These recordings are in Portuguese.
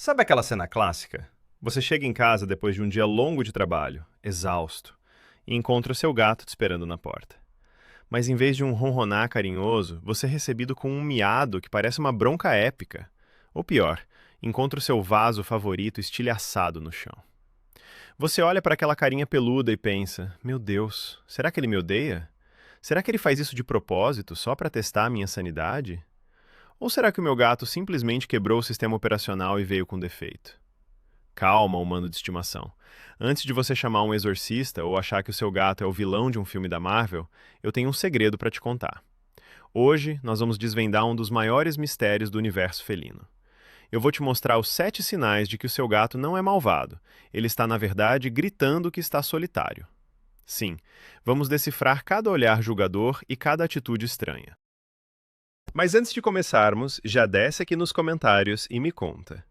Sabe aquela cena clássica? Você chega em casa depois de um dia longo de trabalho, exausto, e encontra o seu gato te esperando na porta. Mas em vez de um ronronar carinhoso, você é recebido com um miado que parece uma bronca épica. Ou pior, encontra o seu vaso favorito estilhaçado no chão. Você olha para aquela carinha peluda e pensa: meu Deus, será que ele me odeia? Será que ele faz isso de propósito, só para testar a minha sanidade? Ou será que o meu gato simplesmente quebrou o sistema operacional e veio com defeito? Calma, humano de estimação. Antes de você chamar um exorcista ou achar que o seu gato é o vilão de um filme da Marvel, eu tenho um segredo para te contar. Hoje, nós vamos desvendar um dos maiores mistérios do universo felino. Eu vou te mostrar os 7 sinais de que o seu gato não é malvado. Ele está, na verdade, gritando que está solitário. Sim, vamos decifrar cada olhar julgador e cada atitude estranha. Mas antes de começarmos, já desce aqui nos comentários e me conta.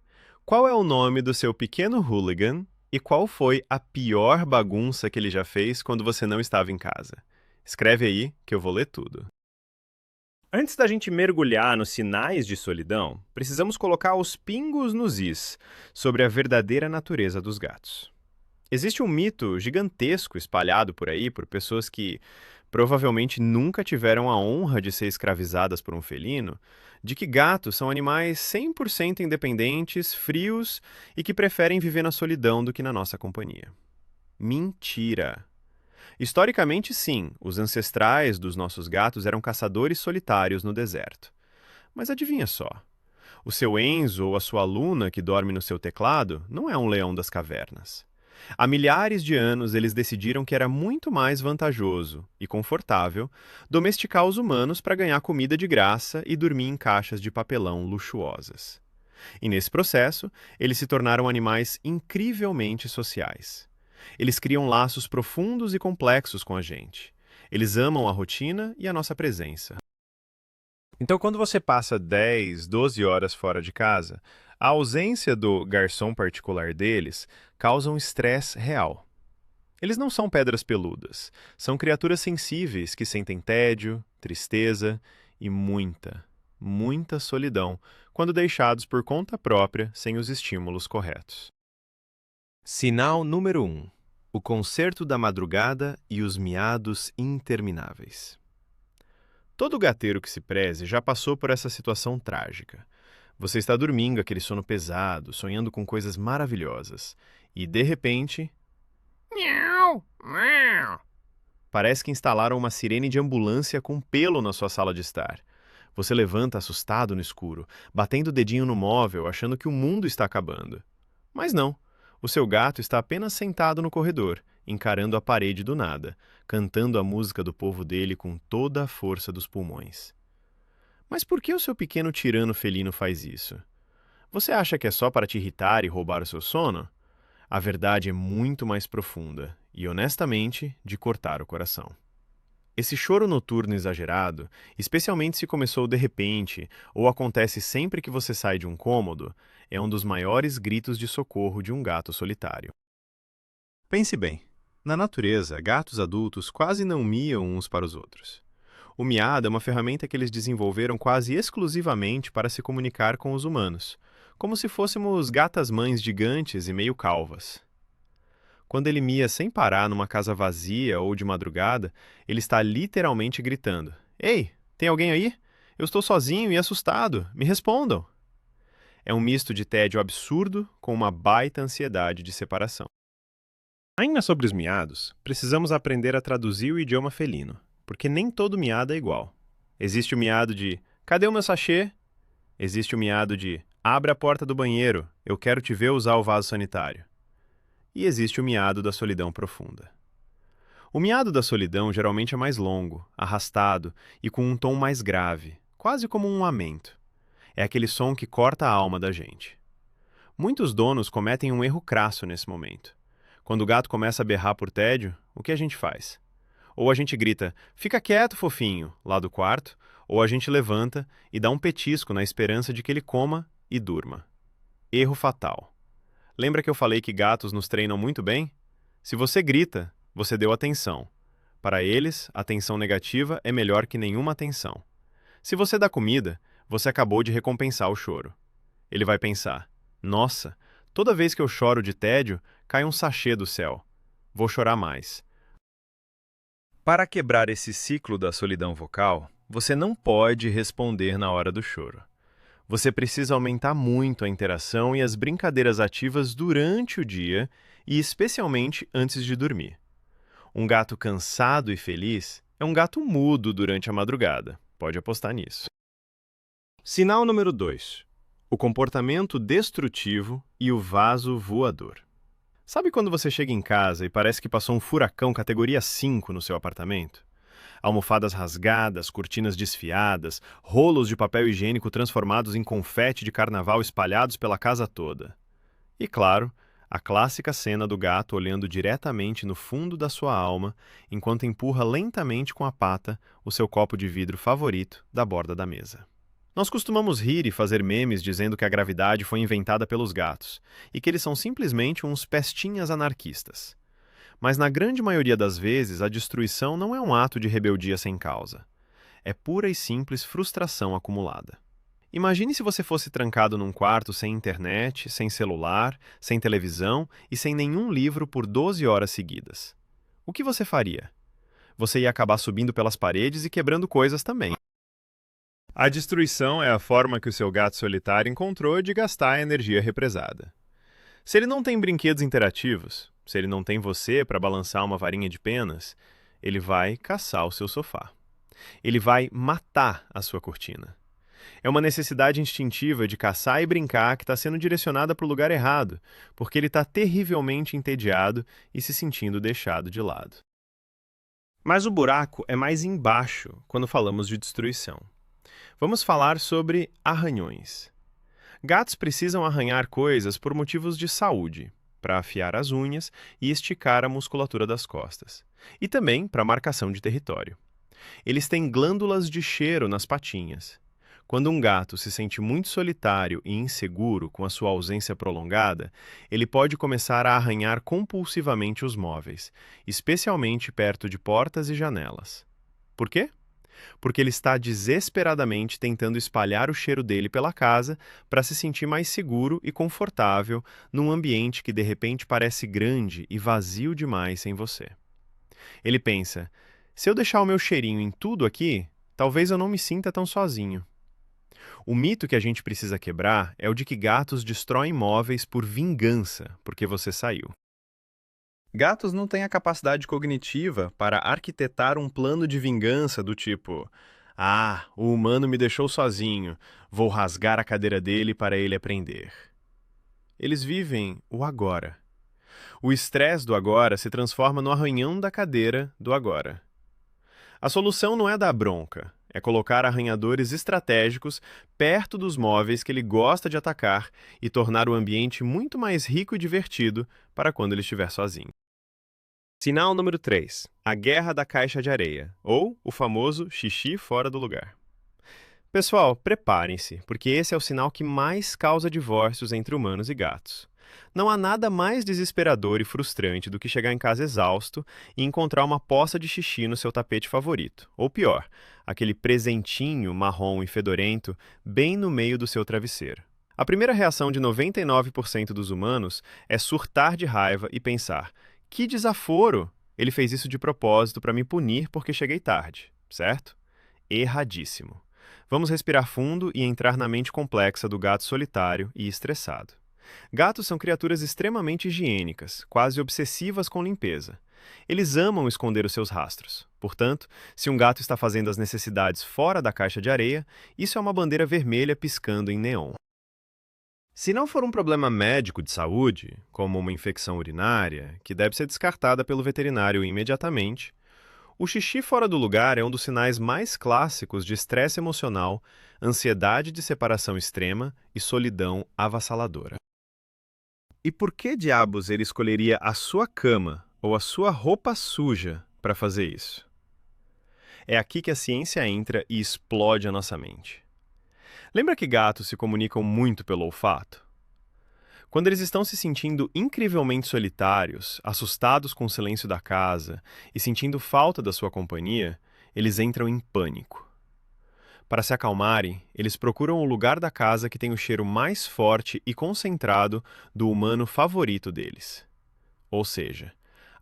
Qual é o nome do seu pequeno hooligan e qual foi a pior bagunça que ele já fez quando você não estava em casa? Escreve aí que eu vou ler tudo. Antes da gente mergulhar nos sinais de solidão, precisamos colocar os pingos nos is sobre a verdadeira natureza dos gatos. Existe um mito gigantesco espalhado por aí por pessoas que provavelmente nunca tiveram a honra de ser escravizadas por um felino, de que gatos são animais 100% independentes, frios e que preferem viver na solidão do que na nossa companhia. Mentira! Historicamente, sim, os ancestrais dos nossos gatos eram caçadores solitários no deserto. Mas adivinha só, o seu Enzo ou a sua Luna que dorme no seu teclado não é um leão das cavernas. Há milhares de anos eles decidiram que era muito mais vantajoso e confortável domesticar os humanos para ganhar comida de graça e dormir em caixas de papelão luxuosas. E nesse processo, eles se tornaram animais incrivelmente sociais. Eles criam laços profundos e complexos com a gente. Eles amam a rotina e a nossa presença. Então, quando você passa 10, 12 horas fora de casa, a ausência do garçom particular deles causa um estresse real. Eles não são pedras peludas, são criaturas sensíveis que sentem tédio, tristeza e muita solidão quando deixados por conta própria sem os estímulos corretos. Sinal número 1: o concerto da madrugada e os miados intermináveis. Todo gateiro que se preze já passou por essa situação trágica. Você está dormindo aquele sono pesado, sonhando com coisas maravilhosas. E, de repente, miau, miau, parece que instalaram uma sirene de ambulância com pelo na sua sala de estar. Você levanta assustado no escuro, batendo o dedinho no móvel, achando que o mundo está acabando. Mas não. O seu gato está apenas sentado no corredor, encarando a parede do nada, cantando a música do povo dele com toda a força dos pulmões. Mas por que o seu pequeno tirano felino faz isso? Você acha que é só para te irritar e roubar o seu sono? A verdade é muito mais profunda e, honestamente, de cortar o coração. Esse choro noturno exagerado, especialmente se começou de repente ou acontece sempre que você sai de um cômodo, é um dos maiores gritos de socorro de um gato solitário. Pense bem, na natureza, gatos adultos quase não miam uns para os outros. O miado é uma ferramenta que eles desenvolveram quase exclusivamente para se comunicar com os humanos, como se fôssemos gatas-mães gigantes e meio calvas. Quando ele mia sem parar numa casa vazia ou de madrugada, ele está literalmente gritando: Ei, tem alguém aí? Eu estou sozinho e assustado. Me respondam! É um misto de tédio absurdo com uma baita ansiedade de separação. Ainda sobre os miados, precisamos aprender a traduzir o idioma felino, porque nem todo miado é igual. Existe o miado de cadê o meu sachê? Existe o miado de abre a porta do banheiro, eu quero te ver usar o vaso sanitário. E existe o miado da solidão profunda. O miado da solidão geralmente é mais longo, arrastado e com um tom mais grave, quase como um lamento. É aquele som que corta a alma da gente. Muitos donos cometem um erro crasso nesse momento. Quando o gato começa a berrar por tédio, o que a gente faz? Ou a gente grita, fica quieto, fofinho, lá do quarto, ou a gente levanta e dá um petisco na esperança de que ele coma e durma. Erro fatal. Lembra que eu falei que gatos nos treinam muito bem? Se você grita, você deu atenção. Para eles, atenção negativa é melhor que nenhuma atenção. Se você dá comida, você acabou de recompensar o choro. Ele vai pensar, Nossa, toda vez que eu choro de tédio, cai um sachê do céu. Vou chorar mais. Para quebrar esse ciclo da solidão vocal, você não pode responder na hora do choro. Você precisa aumentar muito a interação e as brincadeiras ativas durante o dia e especialmente antes de dormir. Um gato cansado e feliz é um gato mudo durante a madrugada. Pode apostar nisso. Sinal número 2. O comportamento destrutivo e o vaso voador. Sabe quando você chega em casa e parece que passou um furacão categoria 5 no seu apartamento? Almofadas rasgadas, cortinas desfiadas, rolos de papel higiênico transformados em confete de carnaval espalhados pela casa toda. E claro, a clássica cena do gato olhando diretamente no fundo da sua alma enquanto empurra lentamente com a pata o seu copo de vidro favorito da borda da mesa. Nós costumamos rir e fazer memes dizendo que a gravidade foi inventada pelos gatos e que eles são simplesmente uns pestinhas anarquistas. Mas na grande maioria das vezes, a destruição não é um ato de rebeldia sem causa. É pura e simples frustração acumulada. Imagine se você fosse trancado num quarto sem internet, sem celular, sem televisão e sem nenhum livro por 12 horas seguidas. O que você faria? Você ia acabar subindo pelas paredes e quebrando coisas também. A destruição é a forma que o seu gato solitário encontrou de gastar a energia represada. Se ele não tem brinquedos interativos, se ele não tem você para balançar uma varinha de penas, ele vai caçar o seu sofá. Ele vai matar a sua cortina. É uma necessidade instintiva de caçar e brincar que está sendo direcionada para o lugar errado, porque ele está terrivelmente entediado e se sentindo deixado de lado. Mas o buraco é mais embaixo quando falamos de destruição. Vamos falar sobre arranhões. Gatos precisam arranhar coisas por motivos de saúde, para afiar as unhas e esticar a musculatura das costas, e também para marcação de território. Eles têm glândulas de cheiro nas patinhas. Quando um gato se sente muito solitário e inseguro com a sua ausência prolongada, ele pode começar a arranhar compulsivamente os móveis, especialmente perto de portas e janelas. Por quê? Porque ele está desesperadamente tentando espalhar o cheiro dele pela casa para se sentir mais seguro e confortável num ambiente que de repente parece grande e vazio demais sem você. Ele pensa, se eu deixar o meu cheirinho em tudo aqui, talvez eu não me sinta tão sozinho. O mito que a gente precisa quebrar é o de que gatos destroem móveis por vingança, porque você saiu. Gatos não têm a capacidade cognitiva para arquitetar um plano de vingança do tipo: ah, o humano me deixou sozinho, vou rasgar a cadeira dele para ele aprender. Eles vivem o agora. O estresse do agora se transforma no arranhão da cadeira do agora. A solução não é dar bronca, é colocar arranhadores estratégicos perto dos móveis que ele gosta de atacar e tornar o ambiente muito mais rico e divertido para quando ele estiver sozinho. Sinal número 3. A guerra da caixa de areia, ou o famoso xixi fora do lugar. Pessoal, preparem-se, porque esse é o sinal que mais causa divórcios entre humanos e gatos. Não há nada mais desesperador e frustrante do que chegar em casa exausto e encontrar uma poça de xixi no seu tapete favorito, ou pior, aquele presentinho marrom e fedorento bem no meio do seu travesseiro. A primeira reação de 99% dos humanos é surtar de raiva e pensar: que desaforo! Ele fez isso de propósito para me punir porque cheguei tarde, certo? Erradíssimo. Vamos respirar fundo e entrar na mente complexa do gato solitário e estressado. Gatos são criaturas extremamente higiênicas, quase obsessivas com limpeza. Eles amam esconder os seus rastros. Portanto, se um gato está fazendo as necessidades fora da caixa de areia, isso é uma bandeira vermelha piscando em neon. Se não for um problema médico de saúde, como uma infecção urinária, que deve ser descartada pelo veterinário imediatamente, o xixi fora do lugar é um dos sinais mais clássicos de estresse emocional, ansiedade de separação extrema e solidão avassaladora. E por que diabos ele escolheria a sua cama ou a sua roupa suja para fazer isso? É aqui que a ciência entra e explode a nossa mente. Lembra que gatos se comunicam muito pelo olfato? Quando eles estão se sentindo incrivelmente solitários, assustados com o silêncio da casa e sentindo falta da sua companhia, eles entram em pânico. Para se acalmarem, eles procuram o lugar da casa que tem o cheiro mais forte e concentrado do humano favorito deles. Ou seja,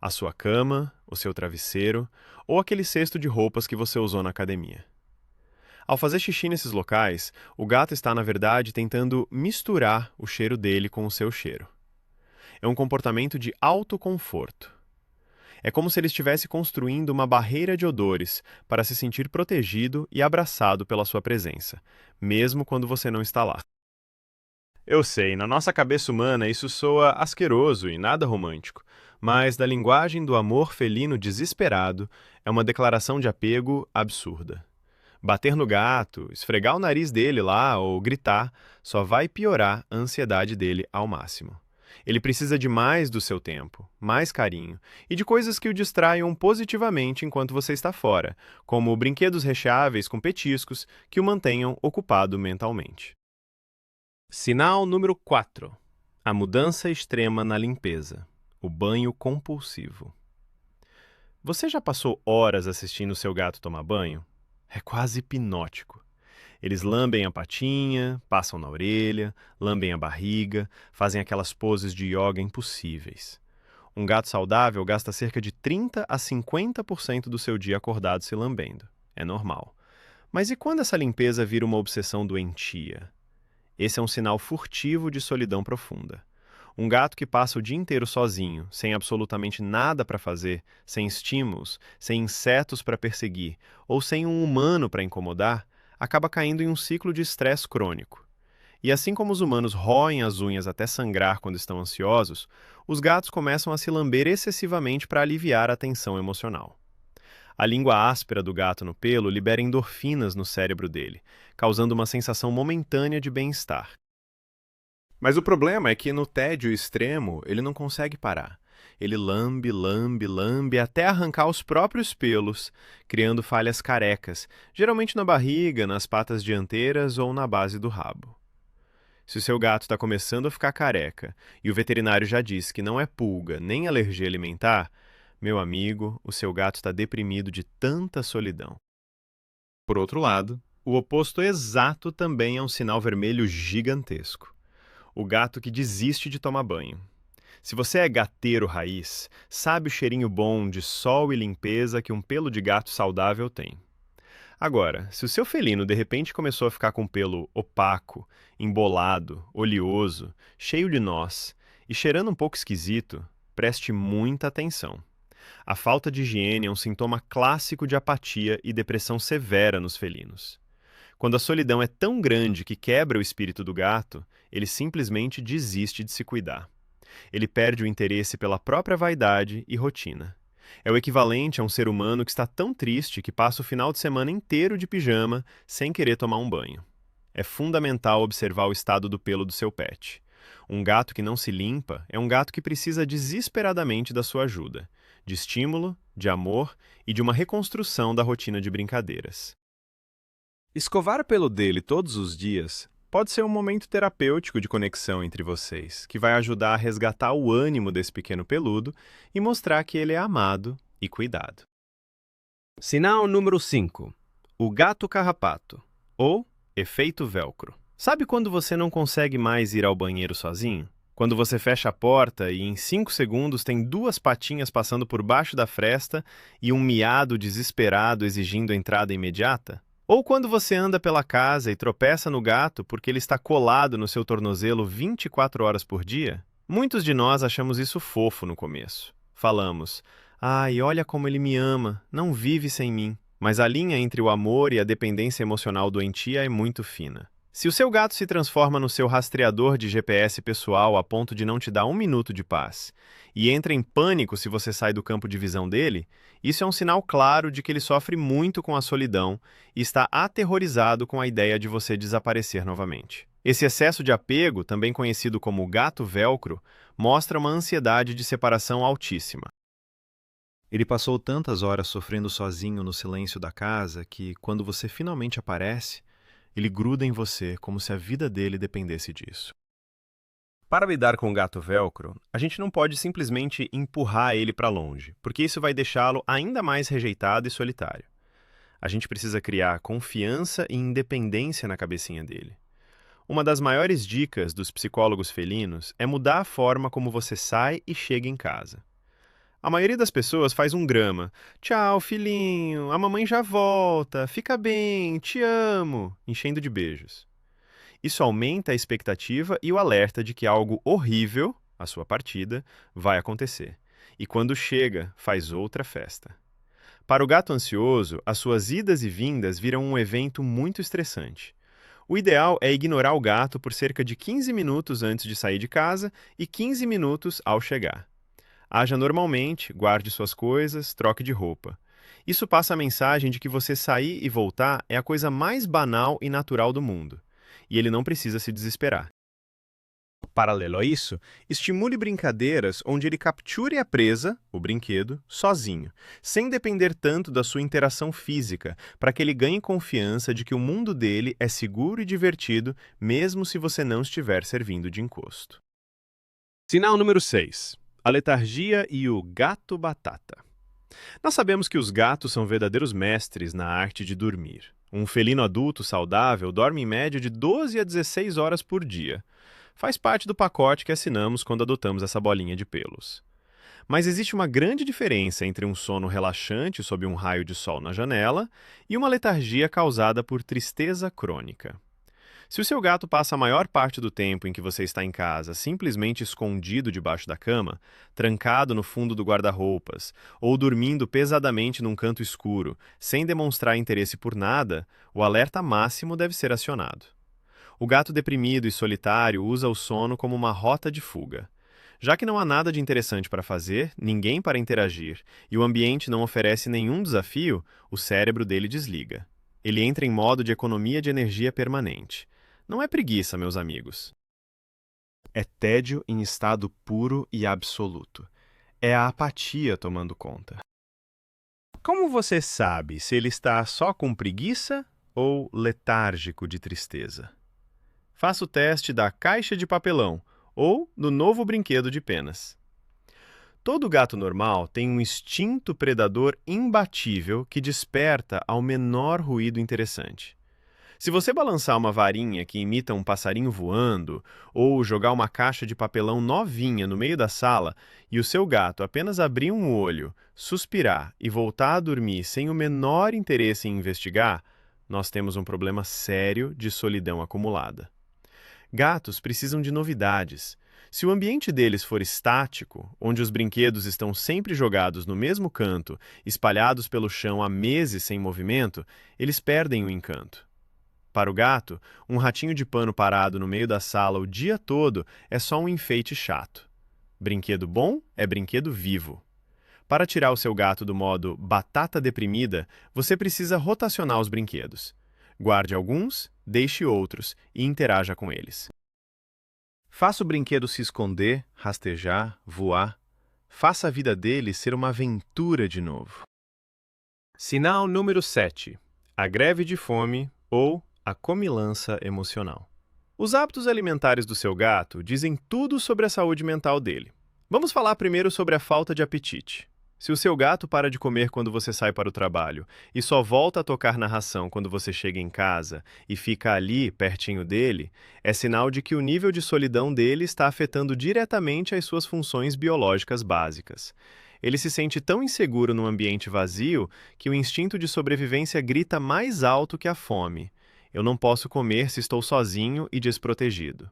a sua cama, o seu travesseiro ou aquele cesto de roupas que você usou na academia. Ao fazer xixi nesses locais, o gato está, na verdade, tentando misturar o cheiro dele com o seu cheiro. É um comportamento de autoconforto. É como se ele estivesse construindo uma barreira de odores para se sentir protegido e abraçado pela sua presença, mesmo quando você não está lá. Eu sei, na nossa cabeça humana isso soa asqueroso e nada romântico, mas da linguagem do amor felino desesperado é uma declaração de apego absurda. Bater no gato, esfregar o nariz dele lá ou gritar só vai piorar a ansiedade dele ao máximo. Ele precisa de mais do seu tempo, mais carinho e de coisas que o distraiam positivamente enquanto você está fora, como brinquedos recheáveis com petiscos que o mantenham ocupado mentalmente. Sinal número 4. A mudança extrema na limpeza. O banho compulsivo. Você já passou horas assistindo seu gato tomar banho? É quase hipnótico. Eles lambem a patinha, passam na orelha, lambem a barriga, fazem aquelas poses de yoga impossíveis. Um gato saudável gasta cerca de 30 a 50% do seu dia acordado se lambendo. É normal. Mas e quando essa limpeza vira uma obsessão doentia? Esse é um sinal furtivo de solidão profunda. Um gato que passa o dia inteiro sozinho, sem absolutamente nada para fazer, sem estímulos, sem insetos para perseguir ou sem um humano para incomodar, acaba caindo em um ciclo de estresse crônico. E assim como os humanos roem as unhas até sangrar quando estão ansiosos, os gatos começam a se lamber excessivamente para aliviar a tensão emocional. A língua áspera do gato no pelo libera endorfinas no cérebro dele, causando uma sensação momentânea de bem-estar. Mas o problema é que no tédio extremo ele não consegue parar. Ele lambe, lambe, lambe até arrancar os próprios pelos, criando falhas carecas, geralmente na barriga, nas patas dianteiras ou na base do rabo. Se o seu gato está começando a ficar careca e o veterinário já disse que não é pulga nem alergia alimentar, meu amigo, o seu gato está deprimido de tanta solidão. Por outro lado, o oposto exato também é um sinal vermelho gigantesco. O gato que desiste de tomar banho. Se você é gateiro raiz, sabe o cheirinho bom de sol e limpeza que um pelo de gato saudável tem. Agora, se o seu felino de repente começou a ficar com pelo opaco, embolado, oleoso, cheio de nós e cheirando um pouco esquisito, preste muita atenção. A falta de higiene é um sintoma clássico de apatia e depressão severa nos felinos. Quando a solidão é tão grande que quebra o espírito do gato, ele simplesmente desiste de se cuidar. Ele perde o interesse pela própria vaidade e rotina. É o equivalente a um ser humano que está tão triste que passa o final de semana inteiro de pijama sem querer tomar um banho. É fundamental observar o estado do pelo do seu pet. Um gato que não se limpa é um gato que precisa desesperadamente da sua ajuda, de estímulo, de amor e de uma reconstrução da rotina de brincadeiras. Escovar o pelo dele todos os dias pode ser um momento terapêutico de conexão entre vocês, que vai ajudar a resgatar o ânimo desse pequeno peludo e mostrar que ele é amado e cuidado. Sinal número 5. O gato carrapato, ou efeito velcro. Sabe quando você não consegue mais ir ao banheiro sozinho? Quando você fecha a porta e em 5 segundos tem 2 patinhas passando por baixo da fresta e um miado desesperado exigindo entrada imediata? Ou quando você anda pela casa e tropeça no gato porque ele está colado no seu tornozelo 24 horas por dia? Muitos de nós achamos isso fofo no começo. Falamos, ai, olha como ele me ama, não vive sem mim. Mas a linha entre o amor e a dependência emocional doentia é muito fina. Se o seu gato se transforma no seu rastreador de GPS pessoal a ponto de não te dar um minuto de paz e entra em pânico se você sai do campo de visão dele, isso é um sinal claro de que ele sofre muito com a solidão e está aterrorizado com a ideia de você desaparecer novamente. Esse excesso de apego, também conhecido como gato velcro, mostra uma ansiedade de separação altíssima. Ele passou tantas horas sofrendo sozinho no silêncio da casa que, quando você finalmente aparece, ele gruda em você como se a vida dele dependesse disso. Para lidar com o gato velcro, a gente não pode simplesmente empurrar ele para longe, porque isso vai deixá-lo ainda mais rejeitado e solitário. A gente precisa criar confiança e independência na cabecinha dele. Uma das maiores dicas dos psicólogos felinos é mudar a forma como você sai e chega em casa. A maioria das pessoas faz um drama. Tchau, filhinho, a mamãe já volta, fica bem, te amo, enchendo de beijos. Isso aumenta a expectativa e o alerta de que algo horrível, a sua partida, vai acontecer. E quando chega, faz outra festa. Para o gato ansioso, as suas idas e vindas viram um evento muito estressante. O ideal é ignorar o gato por cerca de 15 minutos antes de sair de casa e 15 minutos ao chegar. Haja normalmente, guarde suas coisas, troque de roupa. Isso passa a mensagem de que você sair e voltar é a coisa mais banal e natural do mundo. E ele não precisa se desesperar. Paralelo a isso, estimule brincadeiras onde ele capture a presa, o brinquedo, sozinho, sem depender tanto da sua interação física, para que ele ganhe confiança de que o mundo dele é seguro e divertido, mesmo se você não estiver servindo de encosto. Sinal número 6. A letargia e o gato batata. Nós sabemos que os gatos são verdadeiros mestres na arte de dormir. Um felino adulto saudável dorme em média de 12 a 16 horas por dia. Faz parte do pacote que assinamos quando adotamos essa bolinha de pelos. Mas existe uma grande diferença entre um sono relaxante sob um raio de sol na janela e uma letargia causada por tristeza crônica. Se o seu gato passa a maior parte do tempo em que você está em casa simplesmente escondido debaixo da cama, trancado no fundo do guarda-roupas, ou dormindo pesadamente num canto escuro, sem demonstrar interesse por nada, o alerta máximo deve ser acionado. O gato deprimido e solitário usa o sono como uma rota de fuga. Já que não há nada de interessante para fazer, ninguém para interagir, e o ambiente não oferece nenhum desafio, o cérebro dele desliga. Ele entra em modo de economia de energia permanente. Não é preguiça, meus amigos. É tédio em estado puro e absoluto. É a apatia tomando conta. Como você sabe se ele está só com preguiça ou letárgico de tristeza? Faça o teste da caixa de papelão ou do novo brinquedo de penas. Todo gato normal tem um instinto predador imbatível que desperta ao menor ruído interessante. Se você balançar uma varinha que imita um passarinho voando, ou jogar uma caixa de papelão novinha no meio da sala e o seu gato apenas abrir um olho, suspirar e voltar a dormir sem o menor interesse em investigar, nós temos um problema sério de solidão acumulada. Gatos precisam de novidades. Se o ambiente deles for estático, onde os brinquedos estão sempre jogados no mesmo canto, espalhados pelo chão há meses sem movimento, eles perdem o encanto. Para o gato, um ratinho de pano parado no meio da sala o dia todo é só um enfeite chato. Brinquedo bom é brinquedo vivo. Para tirar o seu gato do modo batata deprimida, você precisa rotacionar os brinquedos. Guarde alguns, deixe outros e interaja com eles. Faça o brinquedo se esconder, rastejar, voar. Faça a vida dele ser uma aventura de novo. Sinal número 7. A greve de fome ou a comilança emocional. Os hábitos alimentares do seu gato dizem tudo sobre a saúde mental dele. Vamos falar primeiro sobre a falta de apetite. Se o seu gato para de comer quando você sai para o trabalho e só volta a tocar na ração quando você chega em casa e fica ali, pertinho dele, é sinal de que o nível de solidão dele está afetando diretamente as suas funções biológicas básicas. Ele se sente tão inseguro num ambiente vazio que o instinto de sobrevivência grita mais alto que a fome. Eu não posso comer se estou sozinho e desprotegido.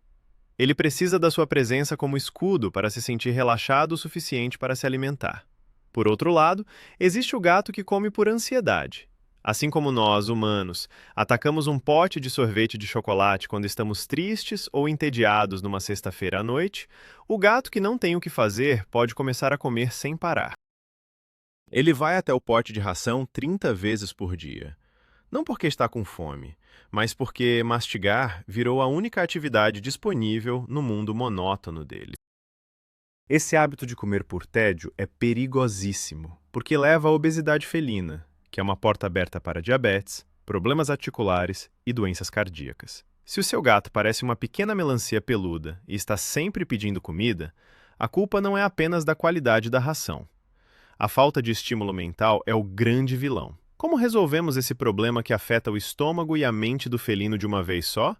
Ele precisa da sua presença como escudo para se sentir relaxado o suficiente para se alimentar. Por outro lado, existe o gato que come por ansiedade. Assim como nós, humanos, atacamos um pote de sorvete de chocolate quando estamos tristes ou entediados numa sexta-feira à noite, o gato que não tem o que fazer pode começar a comer sem parar. Ele vai até o pote de ração 30 vezes por dia. Não porque está com fome, mas porque mastigar virou a única atividade disponível no mundo monótono dele. Esse hábito de comer por tédio é perigosíssimo, porque leva à obesidade felina, que é uma porta aberta para diabetes, problemas articulares e doenças cardíacas. Se o seu gato parece uma pequena melancia peluda e está sempre pedindo comida, a culpa não é apenas da qualidade da ração. A falta de estímulo mental é o grande vilão. Como resolvemos esse problema que afeta o estômago e a mente do felino de uma vez só?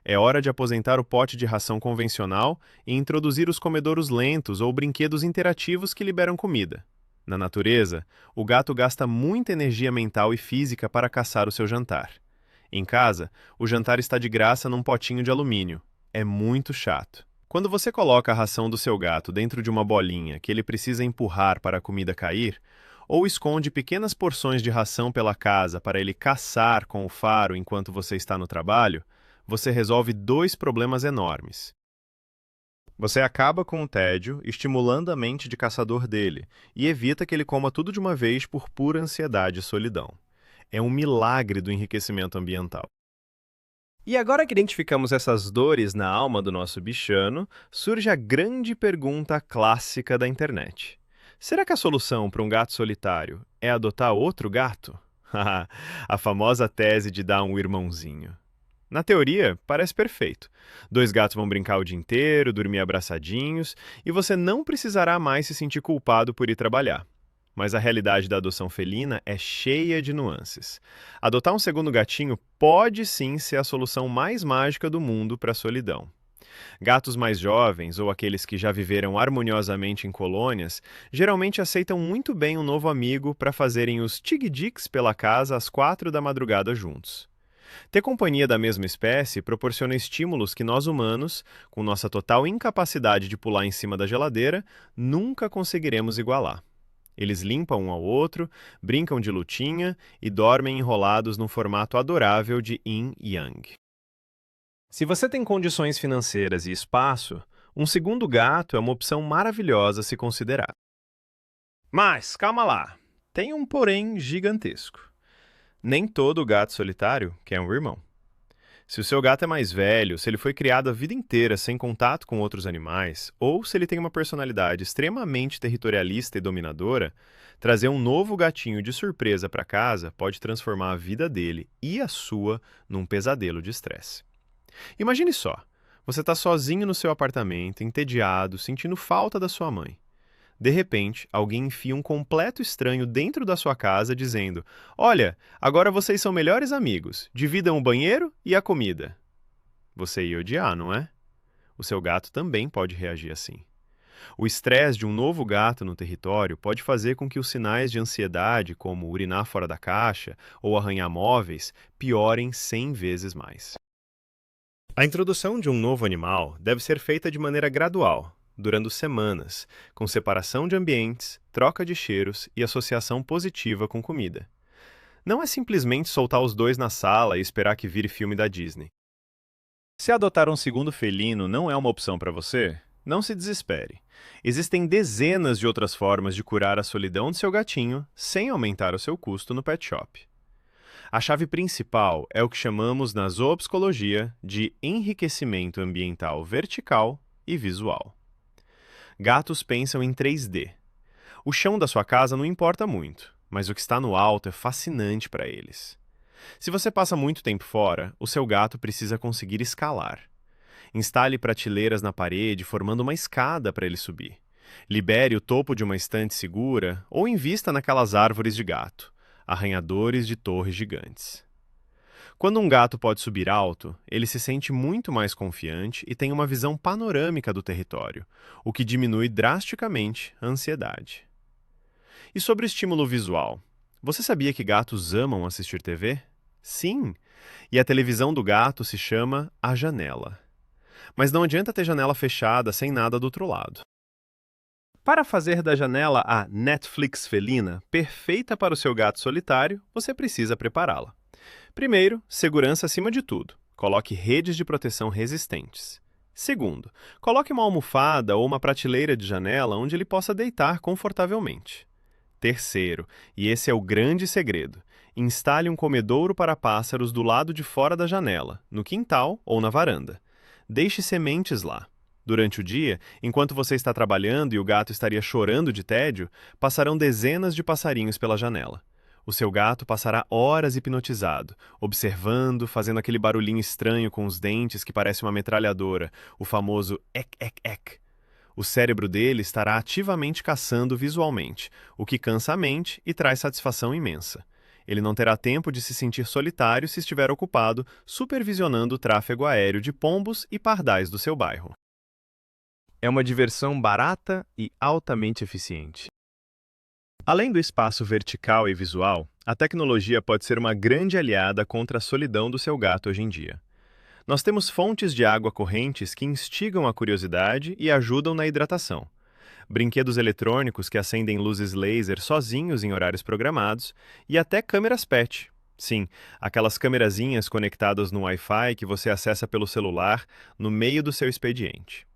É hora de aposentar o pote de ração convencional e introduzir os comedouros lentos ou brinquedos interativos que liberam comida. Na natureza, o gato gasta muita energia mental e física para caçar o seu jantar. Em casa, o jantar está de graça num potinho de alumínio. É muito chato. Quando você coloca a ração do seu gato dentro de uma bolinha que ele precisa empurrar para a comida cair, ou esconde pequenas porções de ração pela casa para ele caçar com o faro enquanto você está no trabalho, você resolve dois problemas enormes. Você acaba com o tédio, estimulando a mente de caçador dele, e evita que ele coma tudo de uma vez por pura ansiedade e solidão. É um milagre do enriquecimento ambiental. E agora que identificamos essas dores na alma do nosso bichano, surge a grande pergunta clássica da internet. Será que a solução para um gato solitário é adotar outro gato? A famosa tese de dar um irmãozinho. Na teoria, parece perfeito. Dois gatos vão brincar o dia inteiro, dormir abraçadinhos, e você não precisará mais se sentir culpado por ir trabalhar. Mas a realidade da adoção felina é cheia de nuances. Adotar um segundo gatinho pode sim ser a solução mais mágica do mundo para a solidão. Gatos mais jovens, ou aqueles que já viveram harmoniosamente em colônias, geralmente aceitam muito bem um novo amigo para fazerem os tig-dics pela casa às 4 da madrugada juntos. Ter companhia da mesma espécie proporciona estímulos que nós humanos, com nossa total incapacidade de pular em cima da geladeira, nunca conseguiremos igualar. Eles limpam um ao outro, brincam de lutinha e dormem enrolados num formato adorável de yin e yang. Se você tem condições financeiras e espaço, um segundo gato é uma opção maravilhosa a se considerar. Mas, calma lá, tem um porém gigantesco. Nem todo gato solitário quer um irmão. Se o seu gato é mais velho, se ele foi criado a vida inteira sem contato com outros animais, ou se ele tem uma personalidade extremamente territorialista e dominadora, trazer um novo gatinho de surpresa para casa pode transformar a vida dele e a sua num pesadelo de estresse. Imagine só, você está sozinho no seu apartamento, entediado, sentindo falta da sua mãe. De repente, alguém enfia um completo estranho dentro da sua casa dizendo: "Olha, agora vocês são melhores amigos, dividam o banheiro e a comida." Você ia odiar, não é? O seu gato também pode reagir assim. O estresse de um novo gato no território pode fazer com que os sinais de ansiedade, como urinar fora da caixa ou arranhar móveis, piorem 100 vezes mais. A introdução de um novo animal deve ser feita de maneira gradual, durando semanas, com separação de ambientes, troca de cheiros e associação positiva com comida. Não é simplesmente soltar os dois na sala e esperar que vire filme da Disney. Se adotar um segundo felino não é uma opção para você, não se desespere. Existem dezenas de outras formas de curar a solidão do seu gatinho sem aumentar o seu custo no pet shop. A chave principal é o que chamamos na zoopsicologia de enriquecimento ambiental vertical e visual. Gatos pensam em 3D. O chão da sua casa não importa muito, mas o que está no alto é fascinante para eles. Se você passa muito tempo fora, o seu gato precisa conseguir escalar. Instale prateleiras na parede, formando uma escada para ele subir. Libere o topo de uma estante segura ou invista naquelas árvores de gato, arranhadores de torres gigantes. Quando um gato pode subir alto, ele se sente muito mais confiante e tem uma visão panorâmica do território, o que diminui drasticamente a ansiedade. E sobre o estímulo visual, você sabia que gatos amam assistir TV? Sim! E a televisão do gato se chama a janela. Mas não adianta ter janela fechada sem nada do outro lado. Para fazer da janela a Netflix felina perfeita para o seu gato solitário, você precisa prepará-la. Primeiro, segurança acima de tudo. Coloque redes de proteção resistentes. Segundo, coloque uma almofada ou uma prateleira de janela onde ele possa deitar confortavelmente. Terceiro, e esse é o grande segredo, instale um comedouro para pássaros do lado de fora da janela, no quintal ou na varanda. Deixe sementes lá. Durante o dia, enquanto você está trabalhando e o gato estaria chorando de tédio, passarão dezenas de passarinhos pela janela. O seu gato passará horas hipnotizado, observando, fazendo aquele barulhinho estranho com os dentes que parece uma metralhadora, o famoso ek, ek, ek. O cérebro dele estará ativamente caçando visualmente, o que cansa a mente e traz satisfação imensa. Ele não terá tempo de se sentir solitário se estiver ocupado supervisionando o tráfego aéreo de pombos e pardais do seu bairro. É uma diversão barata e altamente eficiente. Além do espaço vertical e visual, a tecnologia pode ser uma grande aliada contra a solidão do seu gato hoje em dia. Nós temos fontes de água correntes que instigam a curiosidade e ajudam na hidratação. Brinquedos eletrônicos que acendem luzes laser sozinhos em horários programados e até câmeras PET. Sim, aquelas câmerazinhas conectadas no Wi-Fi que você acessa pelo celular no meio do seu expediente.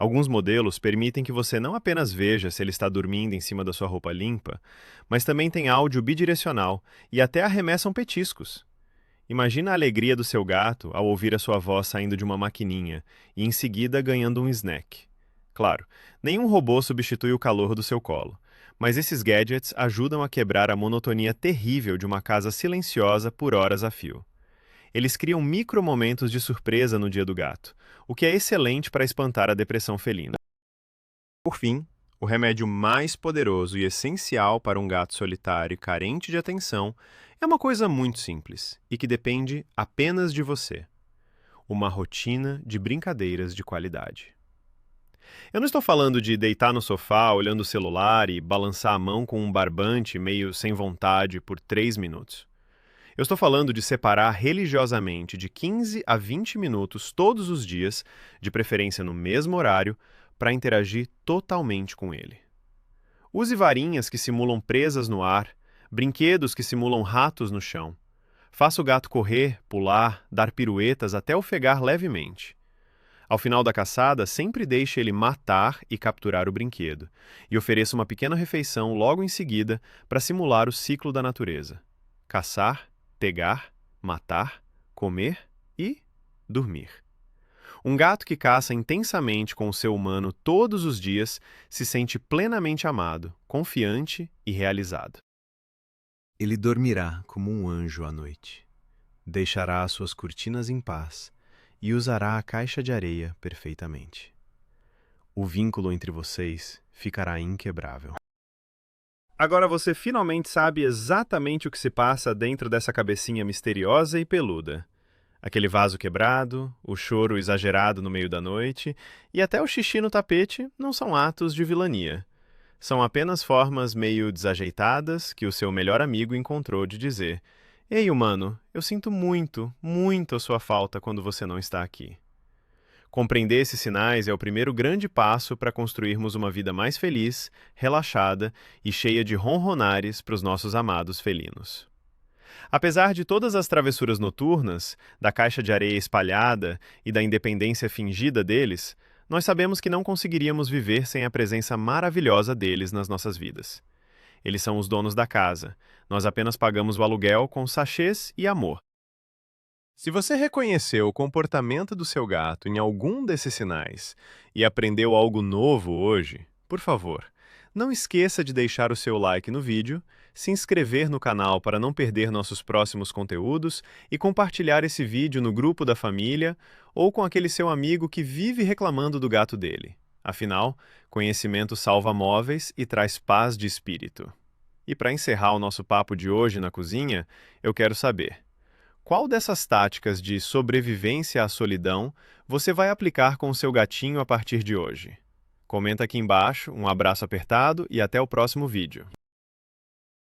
Alguns modelos permitem que você não apenas veja se ele está dormindo em cima da sua roupa limpa, mas também tem áudio bidirecional e até arremessam petiscos. Imagina a alegria do seu gato ao ouvir a sua voz saindo de uma maquininha e em seguida ganhando um snack. Claro, nenhum robô substitui o calor do seu colo, mas esses gadgets ajudam a quebrar a monotonia terrível de uma casa silenciosa por horas a fio. Eles criam micromomentos de surpresa no dia do gato, o que é excelente para espantar a depressão felina. Por fim, o remédio mais poderoso e essencial para um gato solitário e carente de atenção é uma coisa muito simples e que depende apenas de você: uma rotina de brincadeiras de qualidade. Eu não estou falando de deitar no sofá olhando o celular e balançar a mão com um barbante meio sem vontade por 3 minutos. Eu estou falando de separar religiosamente de 15 a 20 minutos todos os dias, de preferência no mesmo horário, para interagir totalmente com ele. Use varinhas que simulam presas no ar, brinquedos que simulam ratos no chão. Faça o gato correr, pular, dar piruetas até ofegar levemente. Ao final da caçada, sempre deixe ele matar e capturar o brinquedo, e ofereça uma pequena refeição logo em seguida para simular o ciclo da natureza: caçar, pegar, matar, comer e dormir. Um gato que caça intensamente com o seu humano todos os dias se sente plenamente amado, confiante e realizado. Ele dormirá como um anjo à noite. Deixará as suas cortinas em paz e usará a caixa de areia perfeitamente. O vínculo entre vocês ficará inquebrável. Agora você finalmente sabe exatamente o que se passa dentro dessa cabecinha misteriosa e peluda. Aquele vaso quebrado, o choro exagerado no meio da noite e até o xixi no tapete não são atos de vilania. São apenas formas meio desajeitadas que o seu melhor amigo encontrou de dizer: "Ei, humano, eu sinto muito, muito a sua falta quando você não está aqui." Compreender esses sinais é o primeiro grande passo para construirmos uma vida mais feliz, relaxada e cheia de ronronares para os nossos amados felinos. Apesar de todas as travessuras noturnas, da caixa de areia espalhada e da independência fingida deles, nós sabemos que não conseguiríamos viver sem a presença maravilhosa deles nas nossas vidas. Eles são os donos da casa. Nós apenas pagamos o aluguel com sachês e amor. Se você reconheceu o comportamento do seu gato em algum desses sinais e aprendeu algo novo hoje, por favor, não esqueça de deixar o seu like no vídeo, se inscrever no canal para não perder nossos próximos conteúdos e compartilhar esse vídeo no grupo da família ou com aquele seu amigo que vive reclamando do gato dele. Afinal, conhecimento salva móveis e traz paz de espírito. E para encerrar o nosso papo de hoje na cozinha, eu quero saber: qual dessas táticas de sobrevivência à solidão você vai aplicar com o seu gatinho a partir de hoje? Comenta aqui embaixo, um abraço apertado e até o próximo vídeo.